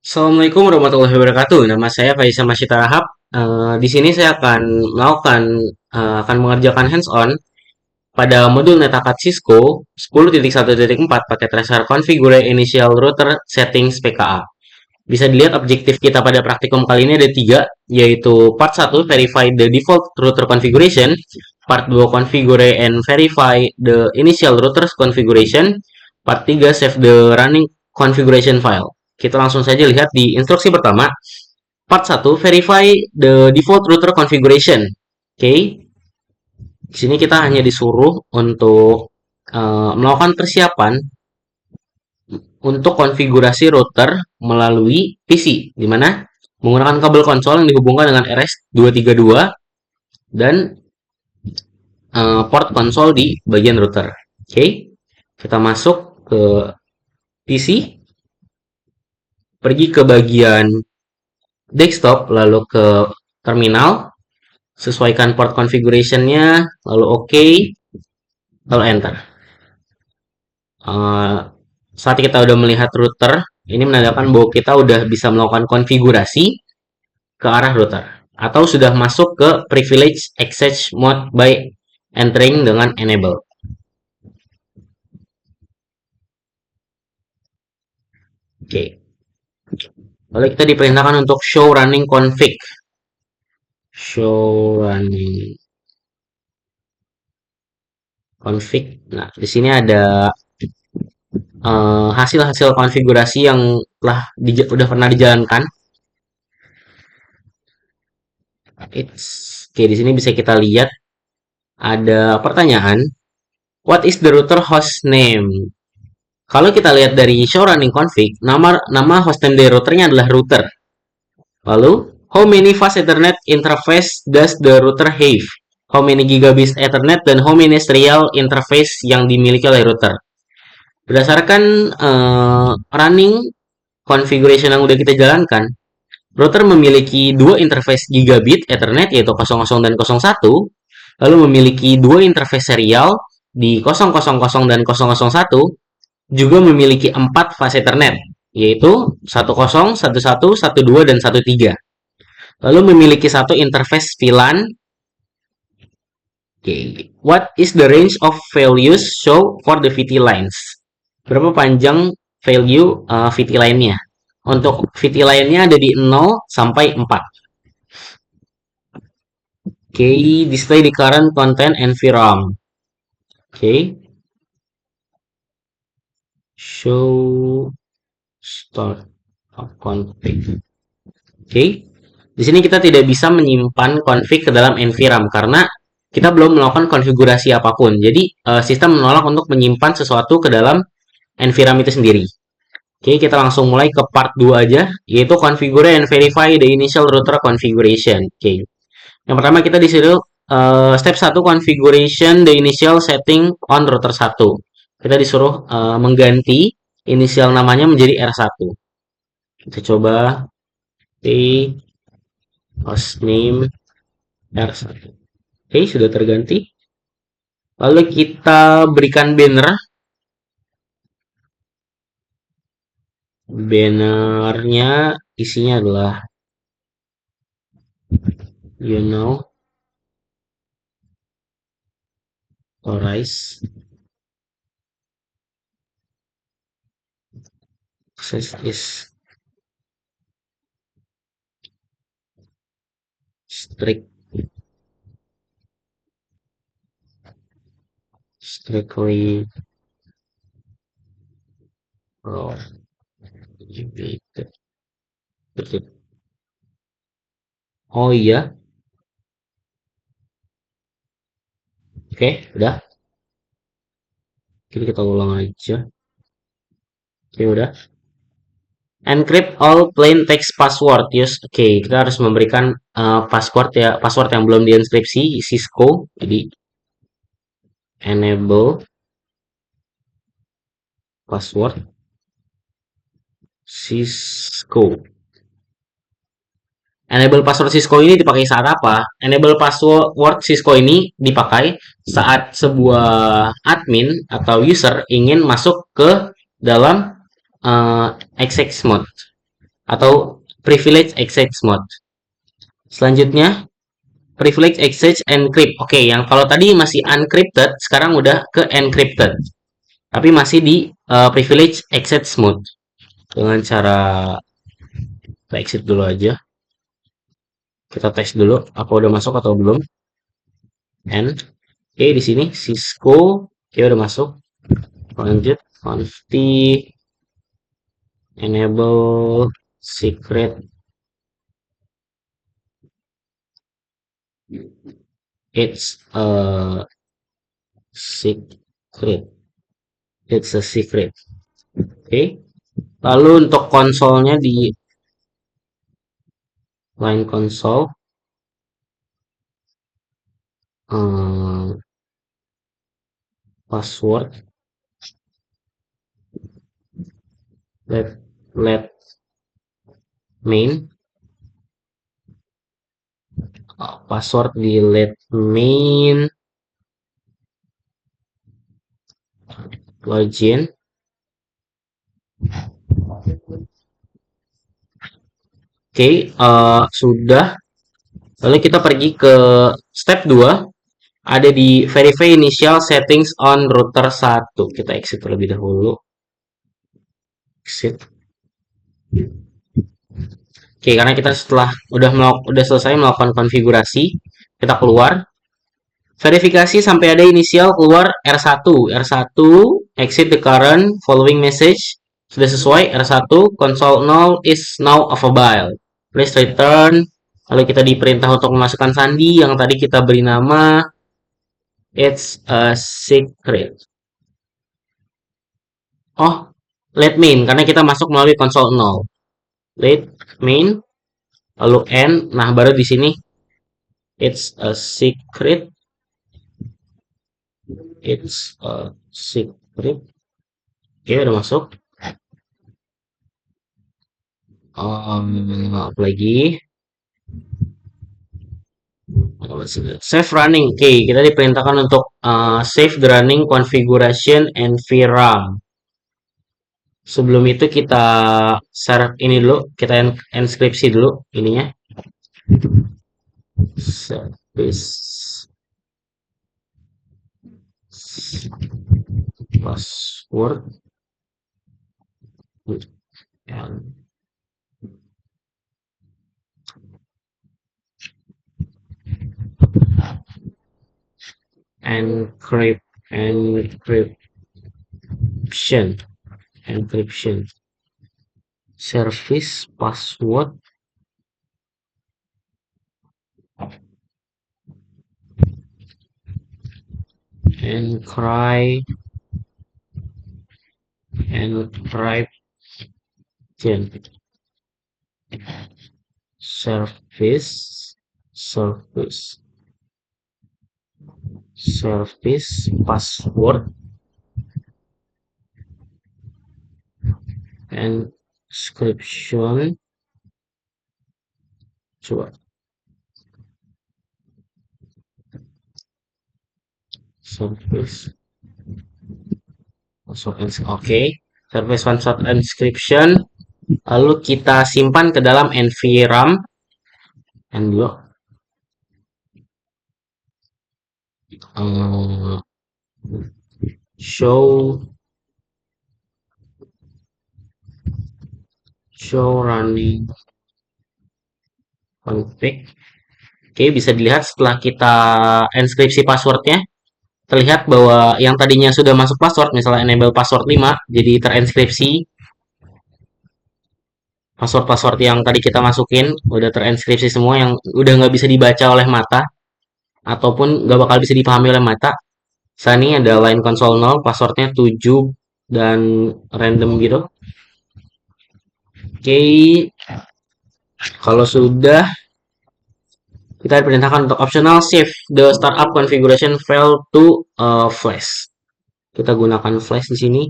Assalamualaikum warahmatullahi wabarakatuh. Nama saya Faisal Masyita Rahab. Di sini saya akan mengerjakan hands-on pada modul NetAcad Cisco 10.1.4 pakai tracer configure initial router settings PKA. Bisa dilihat objektif kita pada praktikum kali ini ada tiga, yaitu part 1 verify the default router configuration, part 2 configure and verify the initial router configuration, part 3 save the running configuration file. Kita langsung saja lihat di instruksi pertama. Part 1 verify the default router configuration. Oke. Di sini kita hanya disuruh untuk melakukan persiapan untuk konfigurasi router melalui PC, di mana menggunakan kabel konsol yang dihubungkan dengan RS232 dan port konsol di bagian router. Oke, kita masuk ke PC, pergi ke bagian desktop, lalu ke terminal, sesuaikan port configuration-nya, lalu OK, lalu enter. Saat kita udah melihat router, ini menandakan bahwa kita udah bisa melakukan konfigurasi ke arah router. Atau sudah masuk ke privilege access mode by entering dengan enable. Oke. Lalu kita diperintahkan untuk show running config. Show running config. Nah, di sini ada hasil-hasil konfigurasi yang udah pernah dijalankan. Oke, di sini bisa kita lihat ada pertanyaan, what is the router host name? Kalau kita lihat dari show running config, nama hostname dari routernya adalah router. Lalu, how many fast Ethernet interface does the router have? How many gigabit Ethernet dan how many serial interface yang dimiliki oleh router? Berdasarkan running configuration yang udah kita jalankan, router memiliki dua interface gigabit Ethernet yaitu 00 dan 01, lalu memiliki dua interface serial di 000 dan 001, juga memiliki 4 fase Ethernet yaitu 10, 11, 12 dan 13. Lalu memiliki satu interface VLAN. Okay. What is the range of values show for the VT lines? Berapa panjang value VT line-nya? Untuk VT line-nya ada di 0 sampai 4. Oke, display the current content and VRAM. Oke. Show start config. Oke. Di sini kita tidak bisa menyimpan config ke dalam NVRAM karena kita belum melakukan konfigurasi apapun. Jadi sistem menolak untuk menyimpan sesuatu ke dalam NVRAM itu sendiri. Oke, kita langsung mulai ke part 2 aja, yaitu configure and verify the initial router configuration. Oke. Yang pertama kita disuruh step 1 configuration the initial setting on router 1. Kita disuruh mengganti inisial namanya menjadi R1. Kita coba hostname R1. Oke, sudah terganti. Lalu kita berikan banner. Bannernya isinya adalah authorize access is strictly prohibited. Oh iya. Oke, udah. Jadi kita ulang aja. Oke, udah. Encrypt all plain text password. Yes, oke, kita harus memberikan password yang belum dienkripsi Cisco. Jadi enable password Cisco. Enable password Cisco ini dipakai saat apa? Enable password Cisco ini dipakai saat sebuah admin atau user ingin masuk ke dalam access mode. atau privilege access mode. Selanjutnya, privilege access encrypt. Oke, yang kalau tadi masih uncrypted, sekarang udah ke encrypted. Tapi masih di privilege access mode. Dengan cara kita exit dulu aja. Kita tes dulu apa udah masuk atau belum. And oke, di sini Cisco oke udah masuk. Lanjut conf enable secret. It's a secret. It's a secret. Oke. Lalu untuk konsolnya di line console password let main password di let main login. Oke, sudah. Lalu kita pergi ke step 2. Ada di verify initial settings on router 1. Kita exit terlebih dahulu. Exit. Oke, karena kita setelah udah selesai melakukan konfigurasi, kita keluar. Verifikasi sampai ada inisial keluar R1. R1 exit the current following message. Sudah sesuai R1 console 0 is now available. Please return. Lalu kita diperintah untuk memasukkan sandi yang tadi kita beri nama it's a secret. Oh, let main karena kita masuk melalui console 0. Let main lalu n. Nah, baru di sini it's a secret. It's a secret. Oke, udah masuk. Apa lagi? Save running. Oke, kita diperintahkan untuk save the running configuration and VRAM. Sebelum itu kita share ini dulu, kita enskripsi dulu ininya. Service password and encryption service password encryption service password encryption. Coba service password oke. Service password encryption lalu kita simpan ke dalam nvram and dulu show running config. Oke, bisa dilihat setelah kita enskripsi passwordnya, terlihat bahwa yang tadinya sudah masuk password, misalnya enable password 5, jadi terenskripsi. Password-password yang tadi kita masukin, udah terenskripsi semua, yang udah nggak bisa dibaca oleh mata, ataupun nggak bakal bisa dipahami oleh mata. Saat ini ada line console 0, passwordnya 7, dan random gitu. Oke, kalau sudah, kita diperintahkan untuk optional save the startup configuration file to flash. Kita gunakan flash di sini.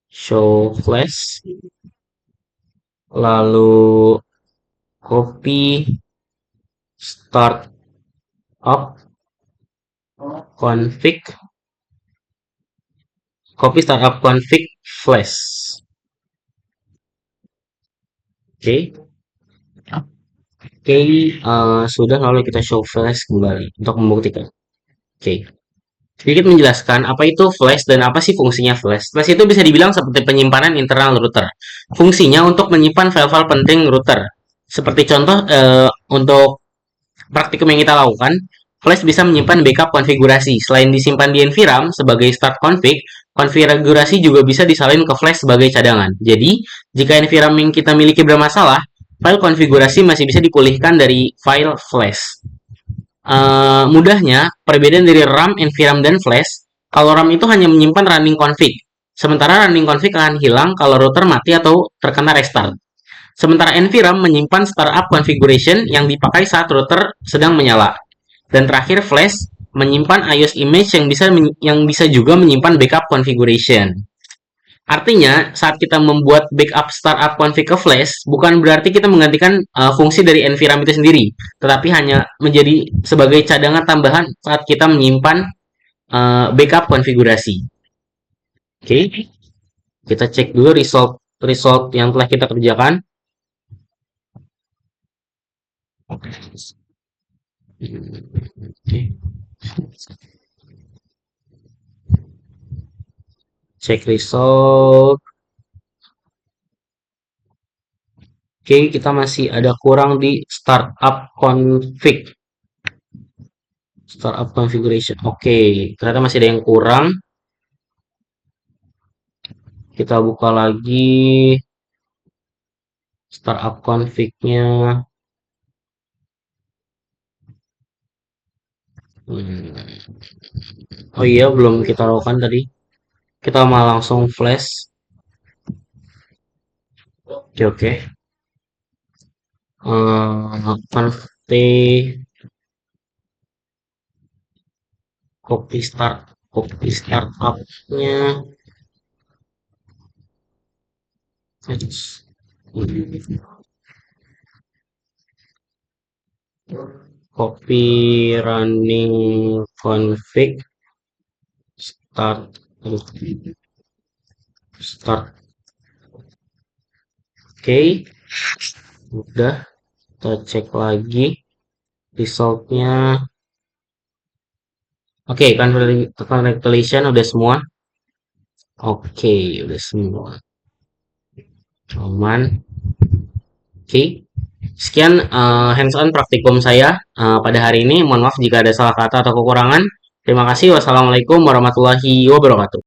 Show flash. Lalu copy startup config. Copy startup config flash. Oke, sudah, lalu kita show flash kembali untuk membuktikan. Oke. Sedikit menjelaskan apa itu flash dan apa sih fungsinya flash. Flash itu bisa dibilang seperti penyimpanan internal router. Fungsinya untuk menyimpan file-file penting router. Seperti contoh, untuk praktikum yang kita lakukan, flash bisa menyimpan backup konfigurasi. Selain disimpan di NVRAM sebagai start config, konfigurasi juga bisa disalin ke flash sebagai cadangan. Jadi, jika NVRAM yang kita miliki bermasalah, file konfigurasi masih bisa dipulihkan dari file flash. Mudahnya, perbedaan dari RAM, NVRAM, dan flash, kalau RAM itu hanya menyimpan running config, sementara running config akan hilang kalau router mati atau terkena restart. Sementara NVRAM menyimpan startup configuration yang dipakai saat router sedang menyala. Dan terakhir, flash menyimpan iOS image yang bisa juga menyimpan backup configuration. Artinya, saat kita membuat backup startup config ke flash, bukan berarti kita menggantikan fungsi dari NVRAM itu sendiri, tetapi hanya menjadi sebagai cadangan tambahan saat kita menyimpan backup konfigurasi. Oke, kita cek dulu result yang telah kita kerjakan. Oke. Cek result. Oke, kita masih ada kurang di startup config. Startup configuration. Oke, ternyata masih ada yang kurang. Kita buka lagi startup config-nya. Oh iya, belum kita lakukan tadi. Kita malah langsung flash. Oke. Convert copy startupnya. Copy running config start. Oke, udah, kita cek lagi resultnya. Oke, congratulations udah semua. Oke, udah semua aman. Oke, sekian hands-on praktikum saya pada hari ini. Mohon maaf jika ada salah kata atau kekurangan. Terima kasih. Wassalamualaikum warahmatullahi wabarakatuh.